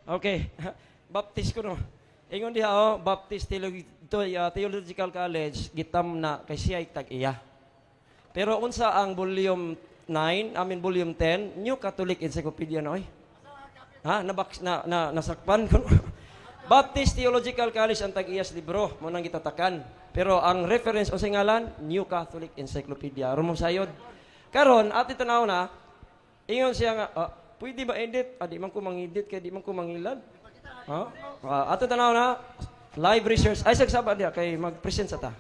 Okay. Baptist ko no. Ingon diha oh, Baptist Theological College gitam na kay siya tag-iya. Pero unsa ang volume 9, volume 10, New Catholic Encyclopedia na oy. Ha, nasakpan ko. Baptist Theological College ang tag-iyas libro mo nang gitatakan. Pero ang reference o singalan, New Catholic Encyclopedia. Rumong sayod. Karon ati tanaw na ingon siya nga, pwede ba edit? Di man ko mangedit kay di man ko mangilad. Ha? Ato tanaw na live research. Ay sagsaba diha kay mag-present sa ta.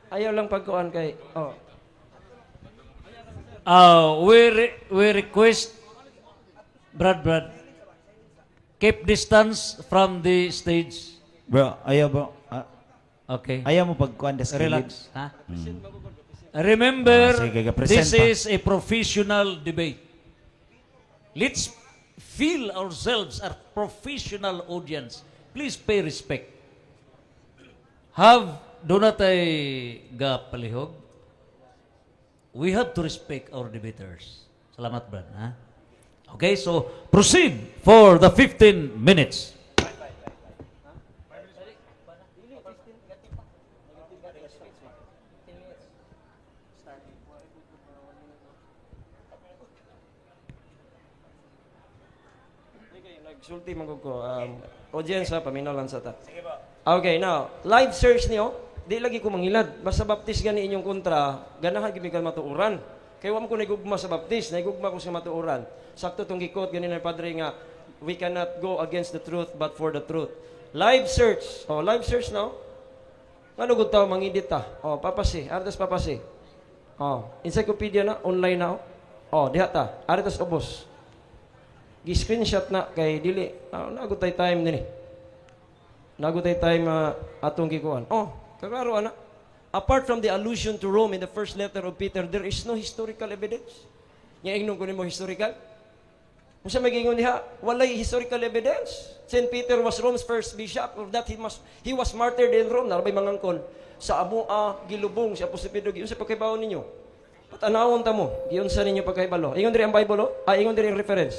Ayaw lang pagkuan kay We request Brad keep distance from the stage. Bro, ayaw bro. Okay. Ayaw mo pagkuhan des Relax. Ha? Remember, sige, present this pa. is a professional debate. Let's feel ourselves a professional audience. Please pay respect. Do not ay palihog. We have to respect our debaters. Salamat, Brad. Ha? Okay, so proceed for the 15 minutes. Nagsulti man ko audience ha paminaw lang sa ta. Okay, now, live search niyo, di lagi ko mangilad. Basta baptist gani inyong kontra, ganahan gyud kan matuuran. Kay wa man ko naigugma sa baptist, naigugma ko sa matuuran. Sakto tong gikot gani na padre nga we cannot go against the truth but for the truth. Live search. Oh, live search now. Ano gud taw mangidit ta? Oh, papasi, artas papasi. Oh, encyclopedia na online na. Oh, diha ta. Artas ubos. Gi-screenshot na kay dili. Nagutay time dinhi. Nagutay time atong gikuan. Oh, kaklaro ana. Apart from the allusion to Rome in the first letter of Peter, there is no historical evidence. Nya ingnon ko nimo historical? Unsa magingon diha? Walay historical evidence. Saint Peter was Rome's first bishop, or that he was martyred in Rome. Narabay mangangkon sa amua gilubong si Apostol Pedro. Giunsa pagkaybaon ninyo? Patanawon ta mo. Giunsa ninyo pagkaybalo? Ingon diri ang Bible, ingon diri ang reference.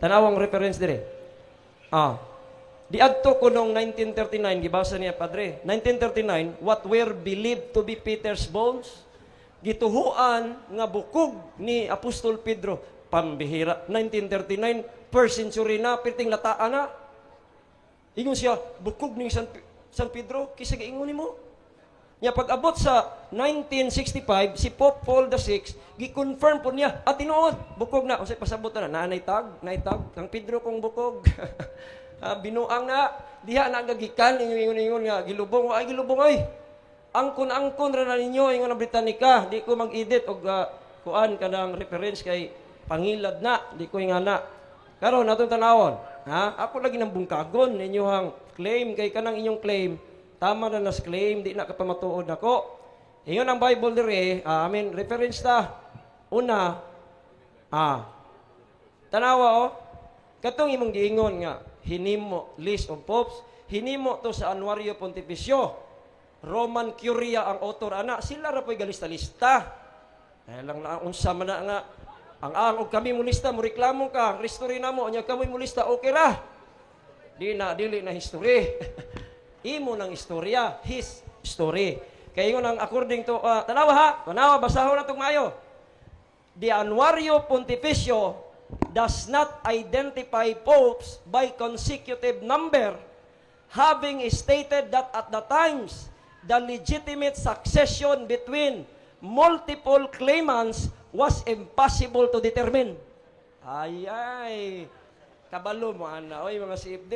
Tanawang reference dire. Diadto ko noong 1939, gibasa niya Padre. 1939, what were believed to be Peter's bones, gituhuan nga bukog ni Apostol Pedro. Pambihira. 1939, first century na, pirting lataan na. Ingon siya, bukog ni San Pedro, kisa giingon mo. Nya pag-abot sa 1965, si Pope Paul VI, gi-confirm po niya, at tinuod, bukog na. Unsay pasabot na, naitag, kang Pedro kong bukog. Binuang na, diha na gagikan, ingon nga, gilubong ay. Angkon ra na ninyo, ingon na Britannica, di ko mag-edit, o kuan ka ng reference kay pangilad na, di ko ingana. Karon atong tanawon, ako lagi ng bungkagon, inyong claim, kay kanang inyong claim, tama na nas claim, di na kapamatuod ako. Ingon ang Bible dire, reference ta. Una, tanawa katong imong giingon nga, hinimo list of popes, hinimo to sa Anuario Pontificio. Roman Curia ang author ana, sila ra po'y galista-lista. Lang na unsa man na nga ang og kami mo lista mo reklamo ka, history na mo nya kami mo lista okay ra. Dili na history. Imo nang istorya, his story. Kay ingon ang according to tanawa basahon na tong mayo. The Anuario Pontificio does not identify popes by consecutive number, having stated that at the times, the legitimate succession between multiple claimants was impossible to determine. Ay, kabalo mo, oy mga CFD,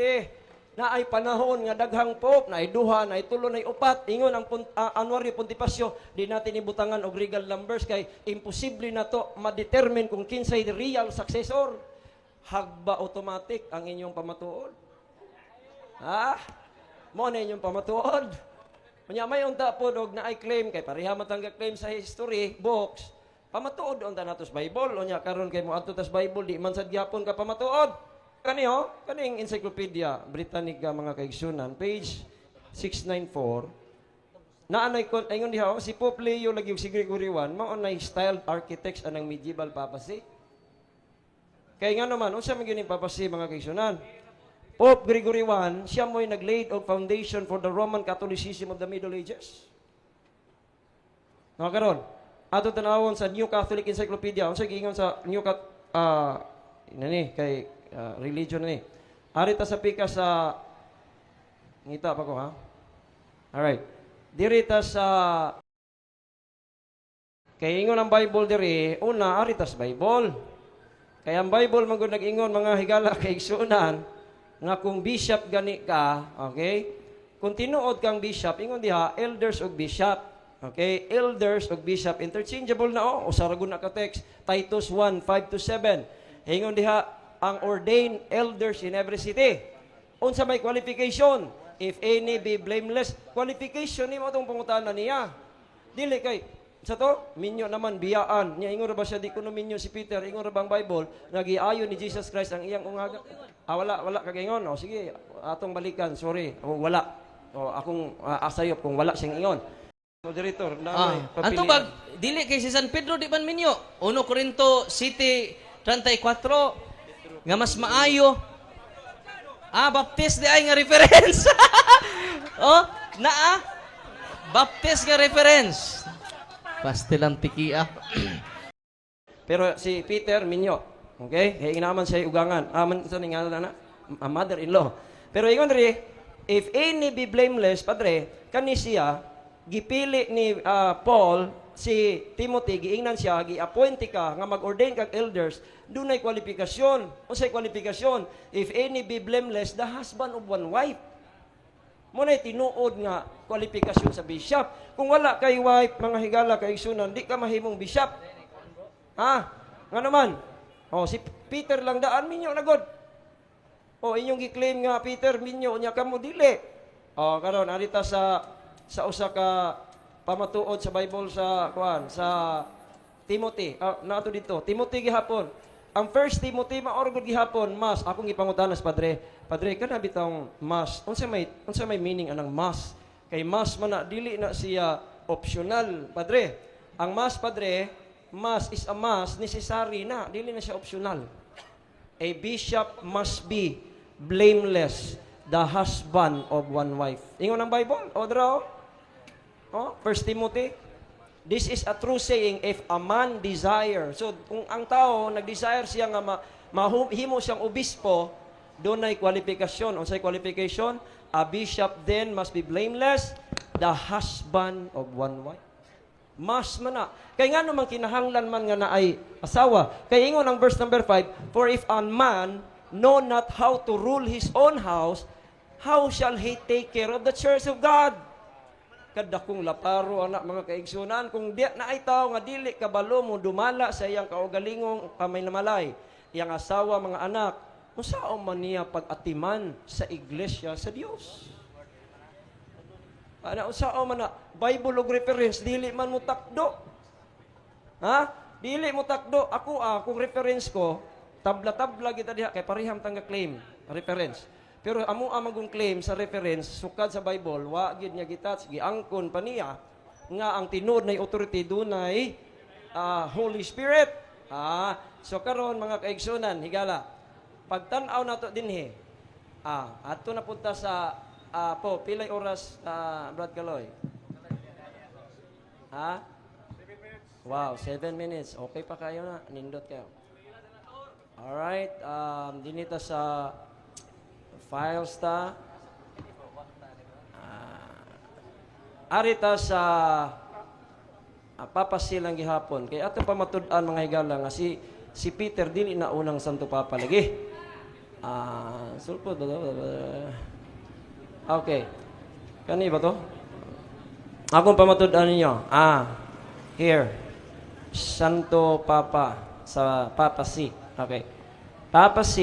na ay panahon nga daghang pope, na ay duha, na ay tulo, na ay upat, ingon ang Anuario Pontificio, di natin ibutangan og regal numbers, kay imposible na to ma-determine kung kinsay the real successor. Hagba automatic ang inyong pamatuod. Mo na inyong pamatuod. May unta po og na ay claim, kay pareha matangga claim sa history books, pamatuod unta natos Bible, o nya karon kay mo adto tas Bible, di man sad gyapon ka pamatuod. Kaning Encyclopedia Britannica mga kaigsunan, page 694, naanay ko, ingon diha, si Pope Leo lagi si Gregory I, maunay styled architects anang medieval papacy. Kaya nga naman, unsa man gyud ni Papa C mga kaigsunan? Pope Gregory I, siya mo'y nag-laid og foundation for the Roman Catholicism of the Middle Ages. Karon, ato tanawon sa New Catholic Encyclopedia, unsa giingon sa New kay religion ni. Ari ta sa pika sa ngita pa ko ha. Alright. Diri ta sa kay ingon ang Bible diri, una ari ta sa Bible. Kaya ang Bible magud nag-ingon mga higala kay igsunan nga kung bishop gani ka, okay? Kung tinuod kang bishop, ingon diha elders ug bishop. Okay? Elders ug bishop interchangeable na usaragon na ka text Titus 1:5-7. Ingon diha ang ordained elders in every city. Unsa may qualification? If any be blameless, qualification nimo atong pangutana niya. Dili kay sa to, minyo naman biyaan. Nya ingon ra ba siya di kuno minyo si Peter, ingon ra bang Bible nagiayon ni Jesus Christ ang iyang ungaga? Wala kagaingon. O sige, atong balikan. Sorry. Wala. Akong asayop kung wala siyang ingon. Moderator, na Anto bag dili kay si San Pedro di ban minyo. 1 Corinto 7:34 nga mas maayo. Baptist di ay nga reference. Baptist nga reference. Pastilang tikia. Pero si Peter, minyo. Okay? Kaya inaman siya ugangan. Sa nga na, mother-in-law. Pero ingon rin, if any be blameless, padre, kani siya, gipili ni Paul, si Timothy, giingnan siya, gi-appoint ka, nga mag-ordain kag elders, dunay kwalifikasyon. Unsay kwalifikasyon? If any be blameless, the husband of one wife. Muna'y tinuod nga kwalifikasyon sa bishop. Kung wala kay wife, mga higala, kay igsunan, di ka mahimong bishop. Nga naman. Si Peter lang daan, minyo na god. Inyong giklaim nga, Peter, minyo, niya ka mo, dili. Karon arita sa usa ka pamatuod sa Bible sa Timothy. Nato dito, Timothy gihapon. Ang 1 Timothy maorgod gihapon, mas akong ipangutanas padre. Padre kana bitong mas. Unsa may meaning anang mas? Kay mas man na dili na siya optional, padre. Ang mas padre, mas is a must, necessary na, dili na siya optional. A bishop must be blameless, the husband of one wife. Ingon ang Bible, draw. 1 Timothy. This is a true saying, if a man desire. So, kung ang tao, nag-desire siya nga mahimo siyang obispo, doon ay kwalifikasyon. Unsay qualification? A bishop then must be blameless, the husband of one wife. Mas man na. Kaya nga naman kinahanglan man nga na ay asawa. Kaya ingon ang verse number 5, for if a man know not how to rule his own house, how shall he take care of the church of God? Kadakong laparo anak mga kaigsunan kung di na ay tao nga dili kabalo mo dumala sa iyang kaugalingong kamay na malay iyang asawa mga anak unsaon man niya pag-atiman sa iglesia sa Dios. Unsaon man na Bible og reference dili man mo takdo. Dili mo takdo ako kung reference ko tabla-tabla kita diha kay pareham tang claim reference. Pero amo amagong claim sa reference sukad sa Bible, wa gid niya gitats giangkon pa niya nga ang tinuod nay authority dunay Holy Spirit. So karon mga kaigsunan higala pagtan-aw nato dinhi. Adto na punta sa pilay oras Brad Kaloy. Wow, 7 minutes. Okay pa kayo na nindot kayo. All right, dinita sa files ta. Arita sa papasilang gihapon. Kaya ato pa matud-an mga higala nga si Peter dili na unang Santo Papa lagi. Sulpod. Okay. Kani ba to? Akong pamatud-an ninyo. Here. Santo Papa sa Papa C. Okay. Papa C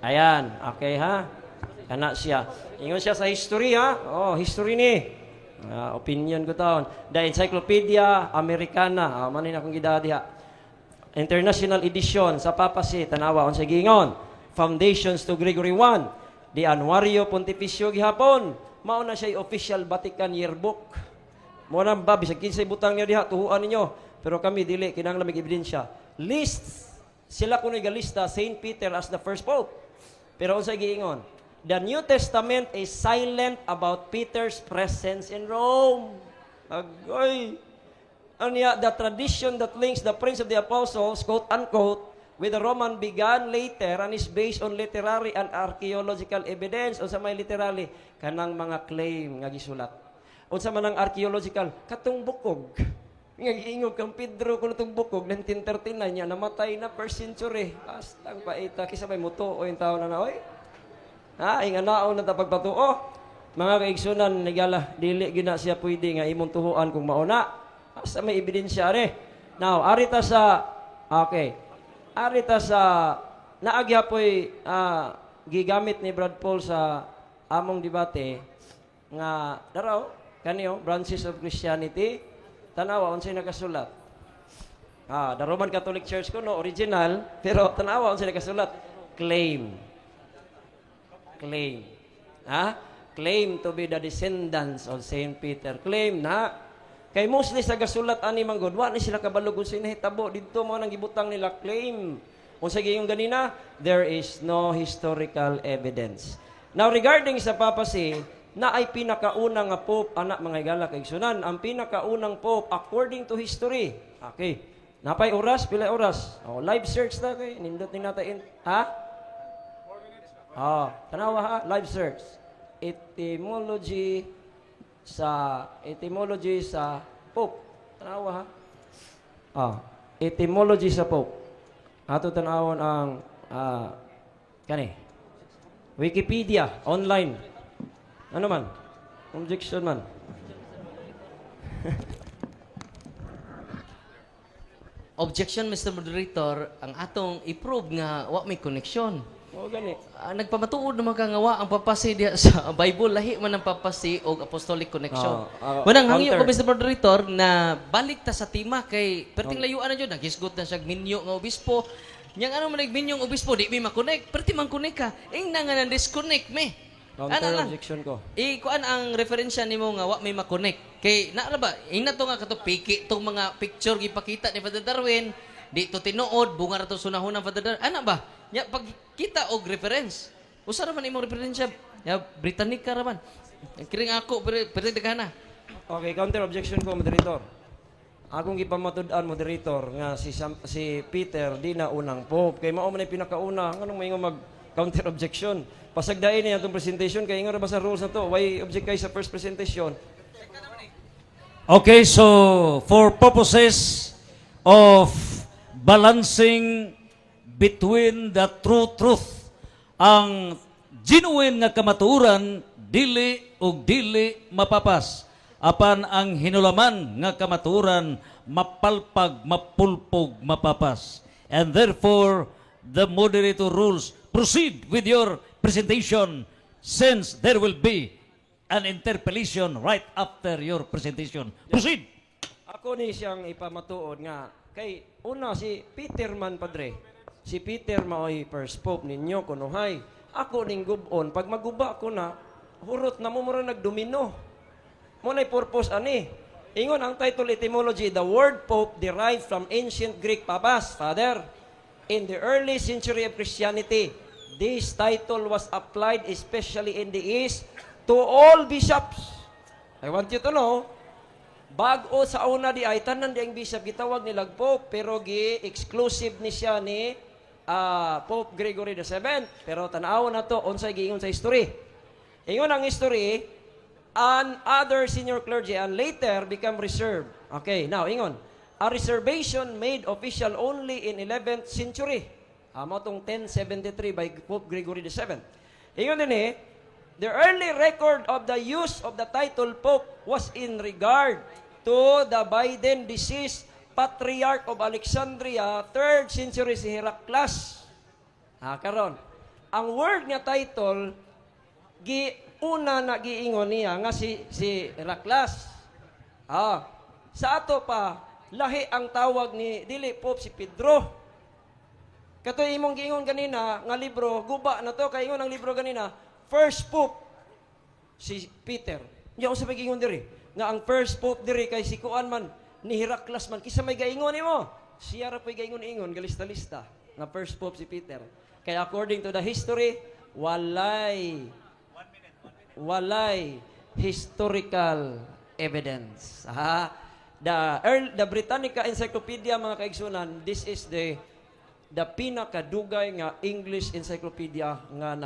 ayan, okay ha? Kana siya. Ingon siya sa history ha? History ni. Opinion ko taon. The Encyclopedia Americana. Manin akong gidadi ha. International edition sa Papa C. Tanawa, unsay giingon. Foundations to Gregory I. The Annuario Pontificio gihapon. Mao na siya official Vatican yearbook. Mo nang ba bisag kinsay butang niya diha tuhuan ninyo. Pero kami dili kinahanglan mig ebidensya. List sila kuno'y galista Saint Peter as the first pope. Pero unsay giingon? The New Testament is silent about Peter's presence in Rome. Agoy. Anya, the tradition that links the Prince of the Apostles, quote unquote, with the Roman began later and is based on literary and archaeological evidence. Unsa may literally kanang mga claim nga gisulat. Unsa man ang archaeological katong bukog. Nga giingog kang Pedro kuno tong bukog 1939 niya namatay na first century. Astang paita kisa may mutuo yung tao na oy. Ha, inga naon na ta pagpatuo. Mga kaigsunan nigala dili gina siya pwede nga imong tuhuan kung mauna. Asa may ebidensya re. Now, arita sa okay. Arita sa naagyapoy gigamit ni Brad Paul sa among debate nga daraw kaniyo branches of Christianity tanawa unsay nakasulat. The Roman Catholic Church kuno original pero tanawa unsay nakasulat claim. Claim. Claim to be the descendants of Saint Peter. Claim na kay mostly sa gasulat ani manggod wa ni sila kabalog unsay nahitabo didto mo nang gibutang nila claim. Unsay gayong ganina, there is no historical evidence. Now regarding sa papacy, na ay pinakaunang nga pope anak mga higala kay sunan, ang pinakaunang pope according to history. Okay. Napay oras, pila oras? Live search ta kay nindot ni natin. Tanawa ha, live search. Etymology sa Pope. Tanawa ha. Etymology sa Pope. Ato tanawon ang kani. Wikipedia online. Ano man? Objection man. Objection, Mr. Moderator, ang atong i-prove nga wa may connection. O gani. Nagpamatuod naman ka nga wa ang papasi diha sa Bible, lahi man ang papasi o apostolic connection. Manang hangyo ko, Mr. Moderator, na balik ta sa tema kay perting layuan na jud, naghisgot na siya minyo nga obispo. Yang ano man nagminyong obispo, di mi makonect, perti man connect ka. Ing na nga disconnect me. Counter objection ko. Kuan ang referensya nimo nga wa may makonect. Kay na ba, ing na to nga kato piki tong mga picture gipakita ni Father Darwin, di to tinuod bunga ra to sunahon ng Father Darwin. Ana ba? Nya pag kita og reference. Usa ra man imong referensya? Ya Britannica ra man. Kiring ako pero daghana. Okay, counter objection ko, moderator. Akong gipamatud-an, moderator, nga si Peter di na unang pope. Kay mao man ay pinakauna. Anong may mag counter objection? Pasagdain niya itong presentation. Kaya nga ba sa rules na to? Why object kayo sa first presentation? Okay, so for purposes of balancing between the true truth, ang genuine nga kamatuoran dili ug dili mapapas, apan ang hinulaman nga kamatuoran mapalpag, mapulpog, mapapas. And therefore, the moderator rules, proceed with your presentation since there will be an interpellation right after your presentation. Proceed! Ako ni siyang ipamatuod nga. Kay una si Peter man, padre. Si Peter maoy first pope ninyo kunuhay. Ako ning gubon, pag maguba ko na, hurot na mo mura nagdomino. Muna'y purpose ani. Ingon ang title etymology, the word pope derived from ancient Greek papas, father. In the early century of Christianity, this title was applied especially in the East to all bishops. I want you to know, bago sa una di ay tanan di ang bishop gitawag nilag pope, pero gi-exclusive ni siya ni Pope Gregory VII. Pero tanaw na to, unsay giingon sa history. Ingon ang history, and other senior clergy and later become reserved. Okay, now ingon, a reservation made official only in 11th century. Amo tong 1073 by Pope Gregory VII. Ingon din the early record of the use of the title Pope was in regard to the by then deceased Patriarch of Alexandria, 3rd century si Heraclius. Karon, ang word nga title, una na giingon niya nga si Heraclius. Sa ato pa, lahi ang tawag ni dili Pope si Pedro. Kato imong giingon kanina nga libro, guba na to, kay ingon ang libro kanina, First Pope si Peter. Nya unsa may giingon diri? Nga ang first pope diri kay si Kuan man ni Heraclius man kisa may gaingon nimo. Siya ra pay gaingon-ingon galista-lista nga first pope si Peter. Kay according to the history, walay historical evidence. The Britannica Encyclopedia mga kaigsunan, this is the pinakadugay nga English encyclopedia nga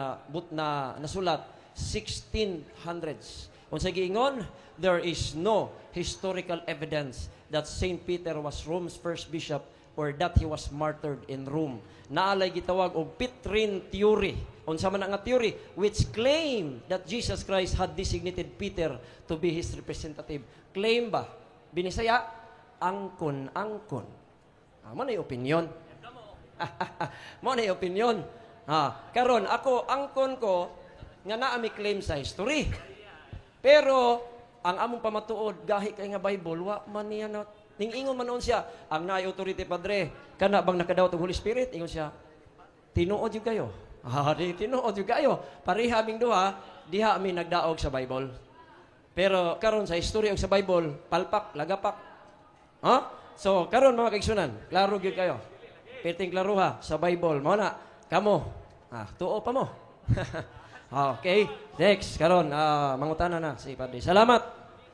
nasulat 1600s. Unsa giingon, there is no historical evidence that Saint Peter was Rome's first bishop or that he was martyred in Rome. Naalay gitawag og Petrine theory. Unsa man nga theory which claim that Jesus Christ had designated Peter to be his representative. Claim ba? Binisaya, angkon. Mo na opinion. Mo na opinion. Karon ako angkon ko nga naa mi claim sa history. Pero ang among pamatuod gahi kay nga Bible wa man niya na ning-ingon man siya ang naay authority padre kana bang nakadaot og Holy Spirit ingon siya tinuod jud kayo. Tinuod jud kayo. Pareha aming duha diha mi nagdaog sa Bible. Pero karon sa history og sa Bible, palpak, lagapak. So karon mga kaigsunan, klaro gyud kayo. Piting klaro ha sa Bible mao na kamo. Tuo pa mo. Okay, next karon mangutana na si Padre. Salamat.